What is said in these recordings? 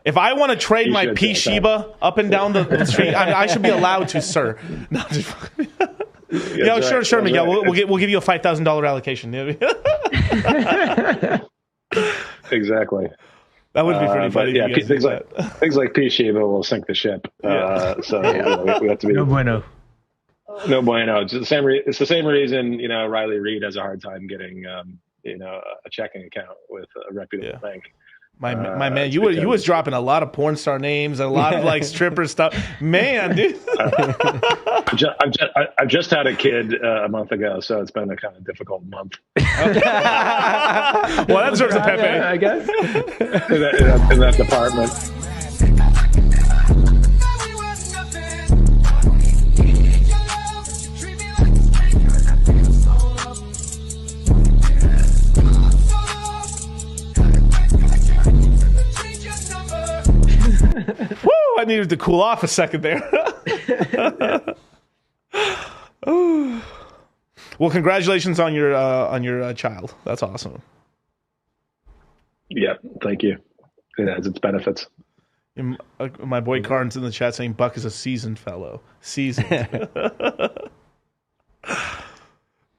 If I want to trade You my should, P Shiba up and down the street, I should be allowed to, sir. No, just, yeah, That's sure, right, sure, that's Miguel. right. We'll give you a $5,000 allocation. Exactly. That would be pretty funny. But yeah, if you guys did that. things like P Shiba will sink the ship. Yeah. So you know, we have to be No bueno. no bueno. It's the same. It's the same reason Riley Reid has a hard time getting a checking account with a reputable Yeah. bank. My man, It's you because- was dropping a lot of porn star names, a lot of like stripper stuff. Man, dude. I've just had a kid a month ago, so it's been a kind of difficult month Well, that deserves a Pepe. I guess. in that department. Woo! I needed to cool off a second there. Well, congratulations on your child. That's awesome. Yeah, thank you. It has its benefits. My boy Carn's in the chat saying Buck is a seasoned fellow. Seasoned.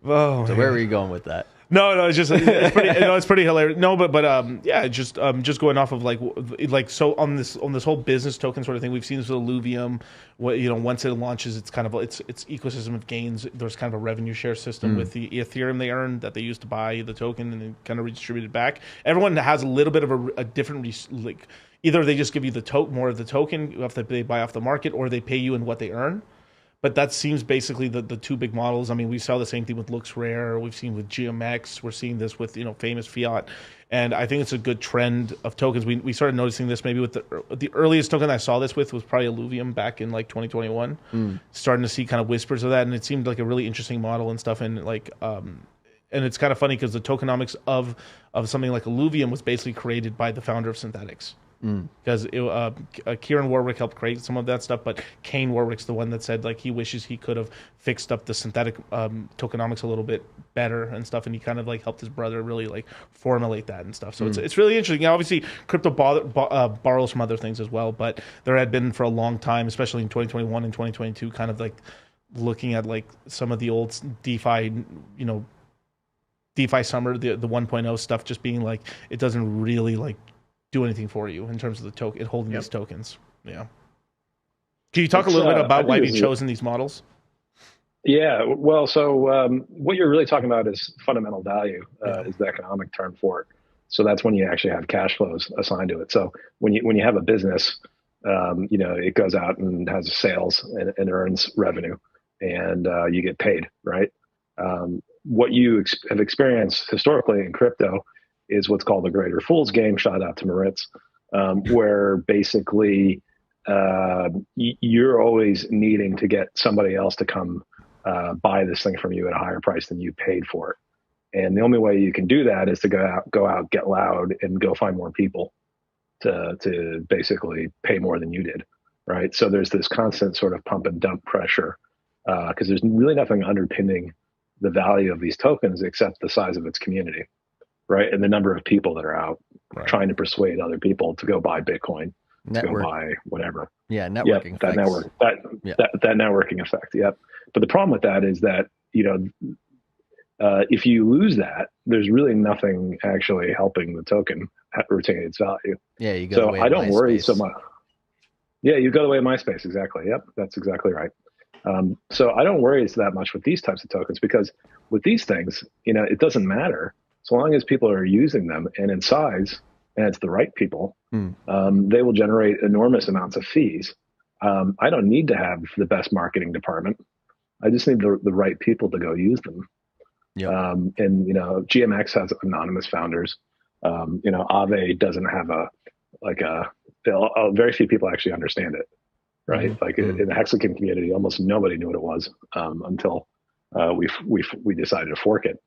Oh, So where were you going with that? No, it's pretty hilarious. No, but yeah, just going off of like so on this whole business token sort of thing. We've seen this with Illuvium. Once it launches, it's kind of its ecosystem of gains. There's kind of a revenue share system with the Ethereum they earn that they use to buy the token and then kind of redistribute it back. Everyone has a little bit of a different either they just give you more of the token after they buy off the market, or they pay you in what they earn. But that seems basically the two big models. I mean, we saw the same thing with Lux Rare. We've seen with GMX. We're seeing this with famous fiat, and I think it's a good trend of tokens. We started noticing this maybe with the earliest token I saw this with was probably Illuvium back in like 2021. Starting to see kind of whispers of that, and it seemed like a really interesting model and stuff. And and it's kind of funny because the tokenomics of something like Illuvium was basically created by the founder of Synthetics. Because Kieran Warwick helped create some of that stuff, but Kane Warwick's the one that said like he wishes he could have fixed up the synthetic tokenomics a little bit better and stuff, and he kind of like helped his brother really like formulate that and stuff. So it's really interesting. Now, obviously, crypto borrows from other things as well, but there had been for a long time, especially in 2021 and 2022, kind of like looking at like some of the old DeFi, DeFi summer, the 1.0 stuff, just being like it doesn't really like do anything for you in terms of the token holding these tokens. Yeah. Can you talk a little bit about why you've chosen these models? Yeah. Well, so what you're really talking about is fundamental value is the economic term for it. So that's when you actually have cash flows assigned to it. So when you have a business, it goes out and has sales and earns revenue, and you get paid, right? What you have experienced historically in crypto is what's called the greater fool's game. Shout out to Moritz, where basically you're always needing to get somebody else to come buy this thing from you at a higher price than you paid for it. And the only way you can do that is to go out, get loud, and go find more people to basically pay more than you did, right? So there's this constant sort of pump and dump pressure because there's really nothing underpinning the value of these tokens except the size of its community. Right, and the number of people that are out trying to persuade other people to go buy Bitcoin, to go buy whatever. Yeah, networking. That networking effect. Yep. But the problem with that is that if you lose that, there's really nothing actually helping the token retain its value. Yeah, you go. So I don't worry so much. Yeah, you go the way of MySpace. Exactly. Yep, that's exactly right. So I don't worry that much with these types of tokens because with these things, it doesn't matter. So long as people are using them and in size, and it's the right people, they will generate enormous amounts of fees. I don't need to have the best marketing department. I just need the right people to go use them. Yep. And GMX has anonymous founders. Aave doesn't have very few people actually understand it, right? Like in the Hexagon community, almost nobody knew what it was until we decided to fork it.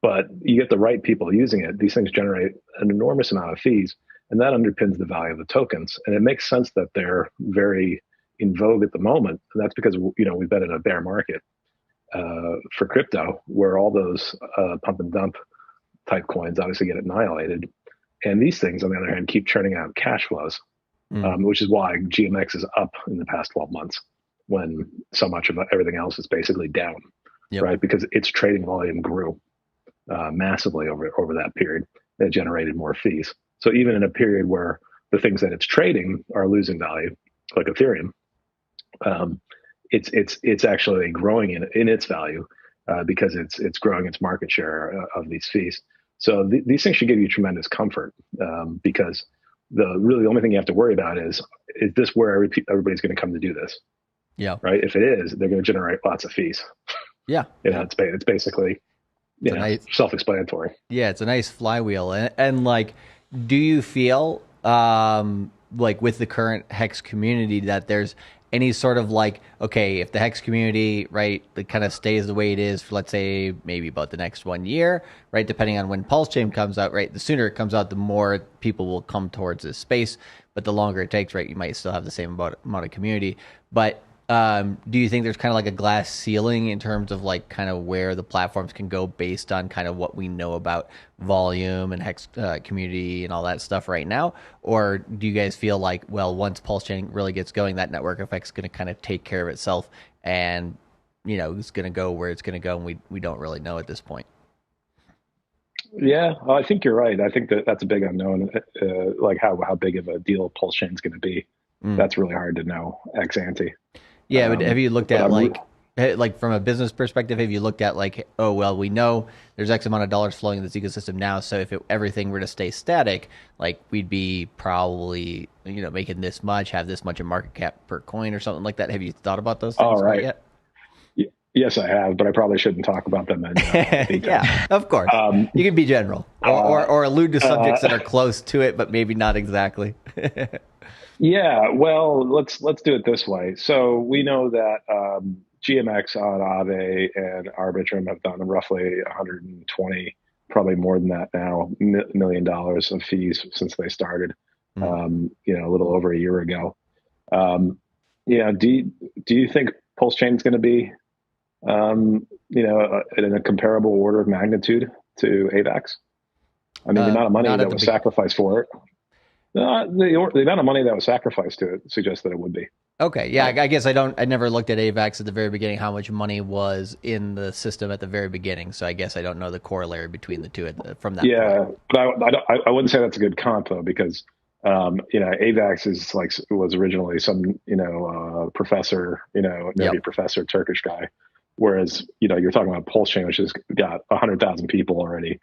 But you get the right people using it, these things generate an enormous amount of fees, and that underpins the value of the tokens. And it makes sense that they're very in vogue at the moment. And that's because, we've been in a bear market for crypto where all those pump and dump type coins obviously get annihilated. And these things, on the other hand, keep churning out cash flows, which is why GMX is up in the past 12 months when so much of everything else is basically down, right? Because its trading volume grew massively over that period. It generated more fees. So even in a period where the things that it's trading are losing value, like Ethereum, it's actually growing in its value because it's growing its market share of these fees. So these things should give you tremendous comfort because the only thing you have to worry about is this where everybody's going to come to do this? Yeah. Right. If it is, they're going to generate lots of fees. Yeah. It's basically self-explanatory. Yeah, it's a nice flywheel. And like, do you feel like with the current Hex community that there's any sort of like, okay, if the Hex community, right, it kind of stays the way it is for, let's say, maybe about the next 1 year, right, depending on when Pulse Chain comes out, right, the sooner it comes out, the more people will come towards this space, but the longer it takes, right, you might still have the same amount of community. But do you think there's kind of like a glass ceiling in terms of like kind of where the platforms can go based on kind of what we know about volume and Hex community and all that stuff right now? Or do you guys feel like, well, once Pulse Chain really gets going, that network effect's going to kind of take care of itself and, you know, it's going to go where it's going to go, and we don't really know at this point? Yeah, I think you're right. I think that's a big unknown, like how big of a deal Pulse Chain is going to be. That's really hard to know ex ante. Yeah, but have you looked at like from a business perspective, have you looked at like, oh, well, we know there's X amount of dollars flowing in this ecosystem now, so if everything were to stay static, like we'd be probably, you know, making this much, have this much in market cap per coin or something like that. Have you thought about those things yet? Yes, I have, but I probably shouldn't talk about them in detail. Yeah, of course. You can be general or allude to subjects that are close to it, but maybe not exactly. Yeah, well, let's do it this way. So we know that GMX on Aave and Arbitrum have done roughly 120, probably more than that now, $1 million of fees since they started, you know, a little over a year ago. Yeah, do you think Pulse Chain is going to be, you know, in a comparable order of magnitude to AVAX? I mean, the amount of money that was sacrificed for it. The amount of money that was sacrificed to it suggests that it would be. Okay, yeah, I guess I never looked at AVAX at the very beginning, how much money was in the system at the very beginning. So I guess I don't know the corollary between the two from that. Yeah, point. But I wouldn't say that's a good comp though, because you know, AVAX was originally some, you know, professor, you know, nerdy professor, Turkish guy, whereas, you know, you're talking about Pulse Chain, which has got 100,000 people already.